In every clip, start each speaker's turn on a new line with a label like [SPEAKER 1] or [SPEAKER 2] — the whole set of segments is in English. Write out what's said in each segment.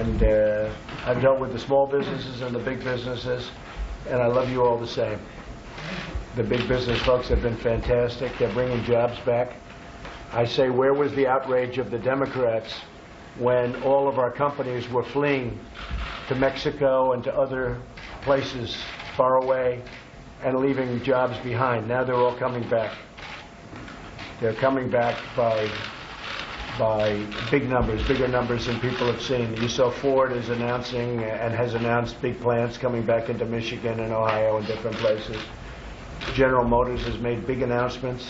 [SPEAKER 1] And I've dealt with the small businesses and the big businesses, and I love you all the same. The big business folks have been fantastic. They're bringing jobs back. I say, where was the outrage of the Democrats when all of our companies were fleeing to Mexico and to other places far away and leaving jobs behind? Now they're all coming back. They're coming back by big numbers, bigger numbers than people have seen. You saw Ford is announcing and has announced big plants coming back into Michigan and Ohio and different places. General Motors has made big announcements.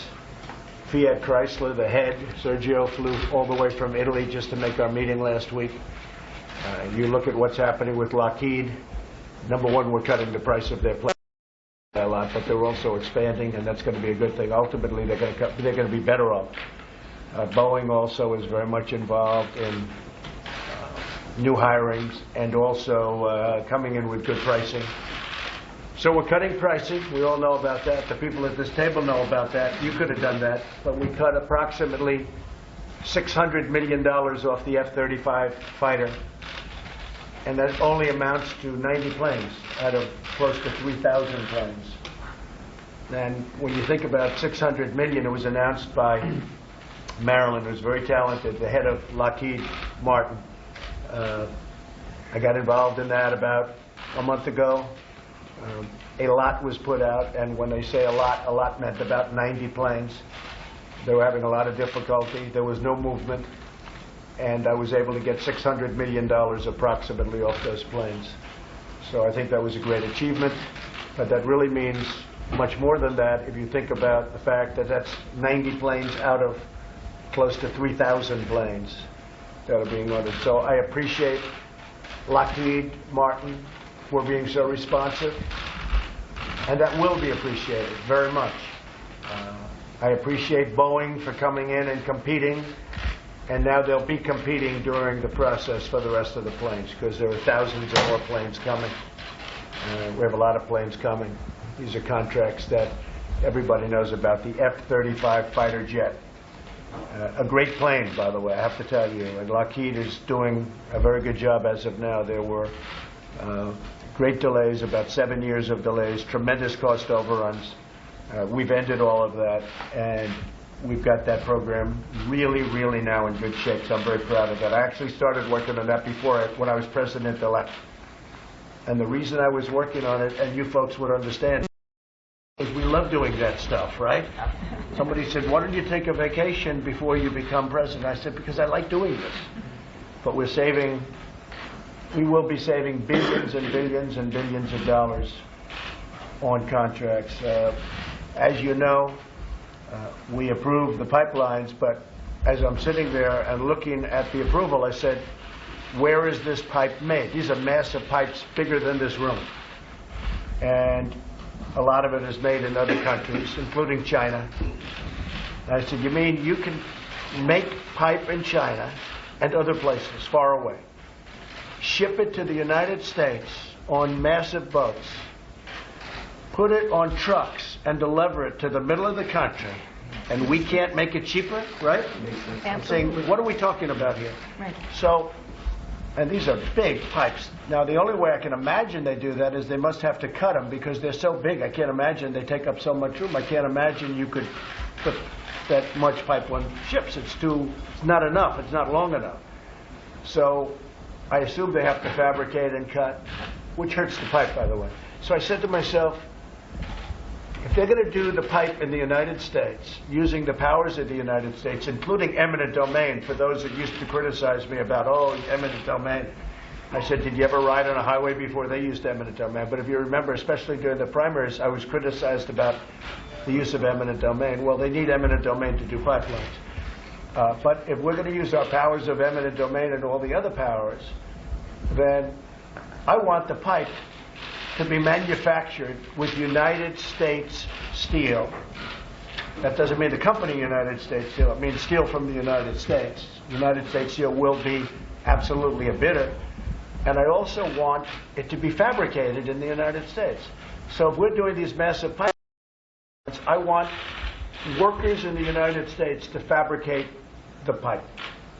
[SPEAKER 1] Fiat Chrysler, the head, Sergio, flew all the way from Italy just to make our meeting last week. You look at what's happening with Lockheed. Number one, we're cutting the price of their plane a lot, but they're also expanding, and that's going to be a good thing. Ultimately, they're going to be better off. Boeing also is very much involved in new hirings and also coming in with good pricing. So we're cutting pricing. We all know about that. The people at this table know about that. You could have done that, but we cut approximately $600 million off the F-35 fighter, and that only amounts to 90 planes out of close to 3,000 planes. And when you think about $600 million, it was announced by Marilyn, who's very talented, the head of Lockheed Martin. I got involved in that about a month ago. A lot was put out, and when they say a lot meant about 90 planes. They were having a lot of difficulty. There was no movement, and I was able to get $600 million approximately off those planes. So I think that was a great achievement, but that really means much more than that if you think about the fact that that's 90 planes out of close to 3,000 planes that are being ordered. So I appreciate Lockheed Martin for being so responsive, and that will be appreciated very much. I appreciate Boeing for coming in and competing, and now they'll be competing during the process for the rest of the planes, because there are thousands of more planes coming. We have a lot of planes coming. These are contracts that everybody knows about. The F-35 fighter jet. A great plane, by the way, I have to tell you. And Lockheed is doing a very good job as of now. There were great delays, about 7 years of delays, tremendous cost overruns. We've ended all of that, and we've got that program really now in good shape, so I'm very proud of that. I actually started working on that when I was president-elect. And the reason I was working on it, and you folks would understand, is we love doing that stuff, right? Somebody said, why don't you take a vacation before you become president? I said, because I like doing this. But we will be saving billions and billions and billions of dollars on contracts. As you know, we approved the pipelines, but as I'm sitting there and looking at the approval, I said, where is this pipe made? These are massive pipes bigger than this room. And a lot of it is made in other countries, including China. And I said, you mean you can make pipe in China and other places far away, ship it to the United States on massive boats, put it on trucks and deliver it to the middle of the country, and we can't make it cheaper, right?
[SPEAKER 2] Absolutely.
[SPEAKER 1] I'm saying, what are we talking about here?
[SPEAKER 2] Right.
[SPEAKER 1] So, and these are big pipes. Now, the only way I can imagine they do that is they must have to cut them because they're so big. I can't imagine they take up so much room. I can't imagine you could put that much pipe on ships. It's not enough. It's not long enough. So I assume they have to fabricate and cut, which hurts the pipe, by the way. So I said to myself, if they're going to do the pipe in the United States, using the powers of the United States, including eminent domain, for those that used to criticize me about, oh, eminent domain, I said, did you ever ride on a highway before they used eminent domain? But if you remember, especially during the primaries, I was criticized about the use of eminent domain. Well, they need eminent domain to do pipelines. But if we're going to use our powers of eminent domain and all the other powers, then I want the pipe to be manufactured with United States steel. That doesn't mean the company United States Steel. It means steel from the United States. United States Steel will be absolutely a bidder. And I also want it to be fabricated in the United States. So if we're doing these massive pipelines, I want workers in the United States to fabricate the pipe.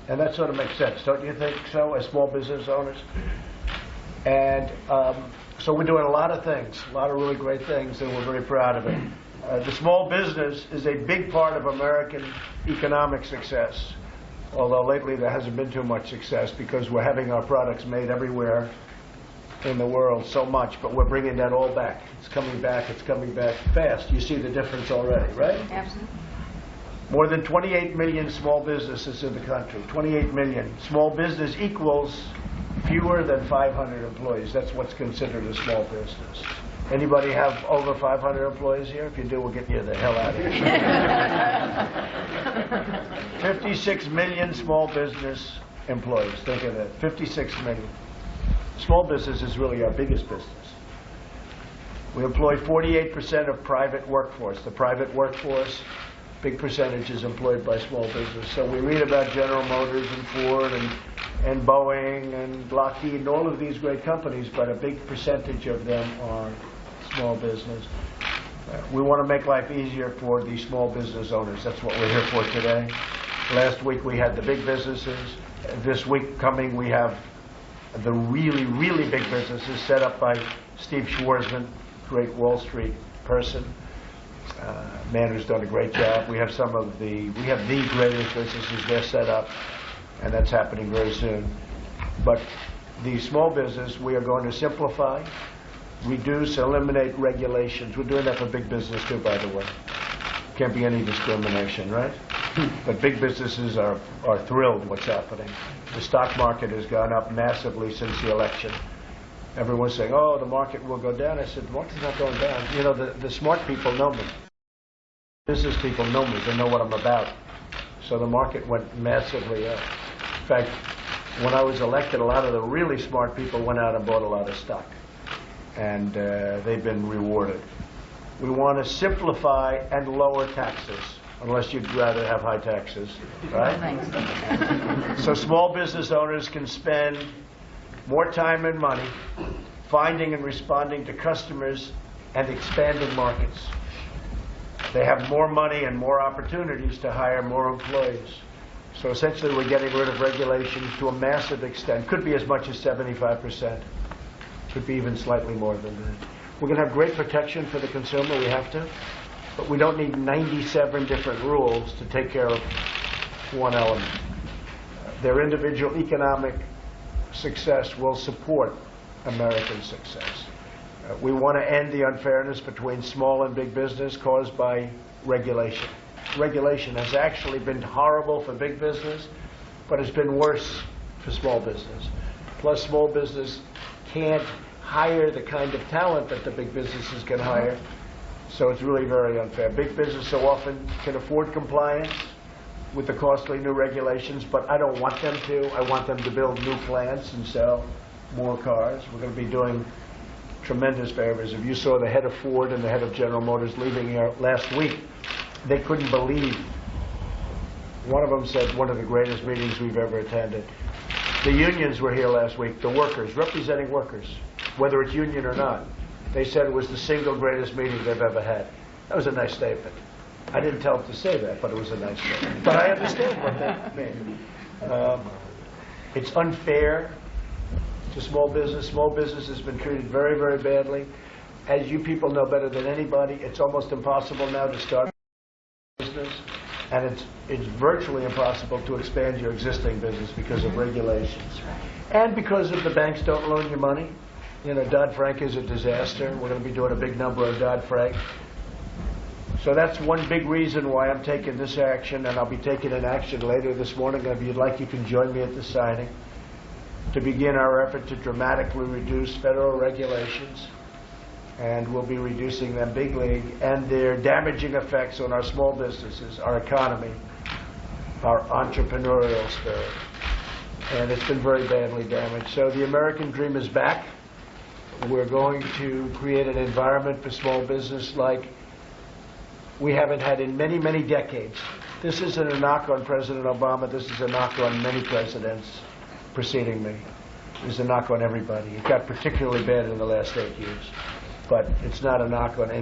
[SPEAKER 1] And that sort of makes sense, don't you think so, as small business owners? And so we're doing a lot of things, a lot of really great things, and we're very proud of it. The small business is a big part of American economic success, although lately there hasn't been too much success because we're having our products made everywhere in the world so much, but we're bringing that all back. It's coming back fast. You see the difference already, right?
[SPEAKER 2] Absolutely.
[SPEAKER 1] More than 28 million small businesses in the country. 28 million. Small business equals fewer than 500 employees. That's what's considered a small business. Anybody have over 500 employees here? If you do, we'll get you the hell out of here. 56 million small business employees. Think of that. 56 million. Small business is really our biggest business. We employ 48% of private workforce. The private workforce, big percentage is employed by small business. So we read about General Motors and Ford and Boeing and Lockheed and all of these great companies, but a big percentage of them are small business. We want to make life easier for these small business owners. That's what we're here for today. Last week we had the big businesses. This week coming we have the really, really big businesses set up by Steve Schwarzman, great Wall Street person, man who's done a great job. We have the greatest businesses they're set up, and that's happening very soon. But the small business, we are going to simplify, reduce, eliminate regulations. We're doing that for big business too, by the way. Can't be any discrimination, right? But big businesses are thrilled what's happening. The stock market has gone up massively since the election. Everyone's saying, oh, the market will go down. I said, the market's not going down. You know, the smart people know me. Business people know me. They know what I'm about. So the market went massively up. In fact, when I was elected, a lot of the really smart people went out and bought a lot of stock. And they've been rewarded. We want to simplify and lower taxes, unless you'd rather have high taxes, right? So small business owners can spend more time and money finding and responding to customers and expanding markets. They have more money and more opportunities to hire more employees. So essentially we're getting rid of regulations to a massive extent. Could be as much as 75%. Could be even slightly more than that. We're going to have great protection for the consumer. We have to. But we don't need 97 different rules to take care of one element. Their individual economic success will support American success. We want to end the unfairness between small and big business caused by regulation. Regulation has actually been horrible for big business, but it's been worse for small business. Plus, small business can't hire the kind of talent that the big businesses can hire. So it's really very unfair. Big business so often can afford compliance with the costly new regulations, but I don't want them to. I want them to build new plants and sell more cars. We're going to be doing tremendous favors. If you saw the head of Ford and the head of General Motors leaving here last week, they couldn't believe. One of them said one of the greatest meetings we've ever attended. The unions were here last week, the workers, representing workers, whether it's union or not. They said it was the single greatest meeting they've ever had. That was a nice statement. I didn't tell them to say that, but it was a nice statement. But I understand what that means. It's unfair to small business. Small business has been treated very, very badly. As you people know better than anybody, it's almost impossible now to start a business, and it's virtually impossible to expand your existing business because of regulations. And because of the banks don't loan you money. You know, Dodd-Frank is a disaster. We're going to be doing a big number of Dodd-Frank. So that's one big reason why I'm taking this action, and I'll be taking an action later this morning. If you'd like, you can join me at the signing to begin our effort to dramatically reduce federal regulations, and we'll be reducing them big league, and their damaging effects on our small businesses, our economy, our entrepreneurial spirit. And it's been very badly damaged. So the American dream is back. We're going to create an environment for small business like we haven't had in many, many decades. This isn't a knock on President Obama. This is a knock on many presidents preceding me. It's a knock on everybody. It got particularly bad in the last 8 years. But it's not a knock on any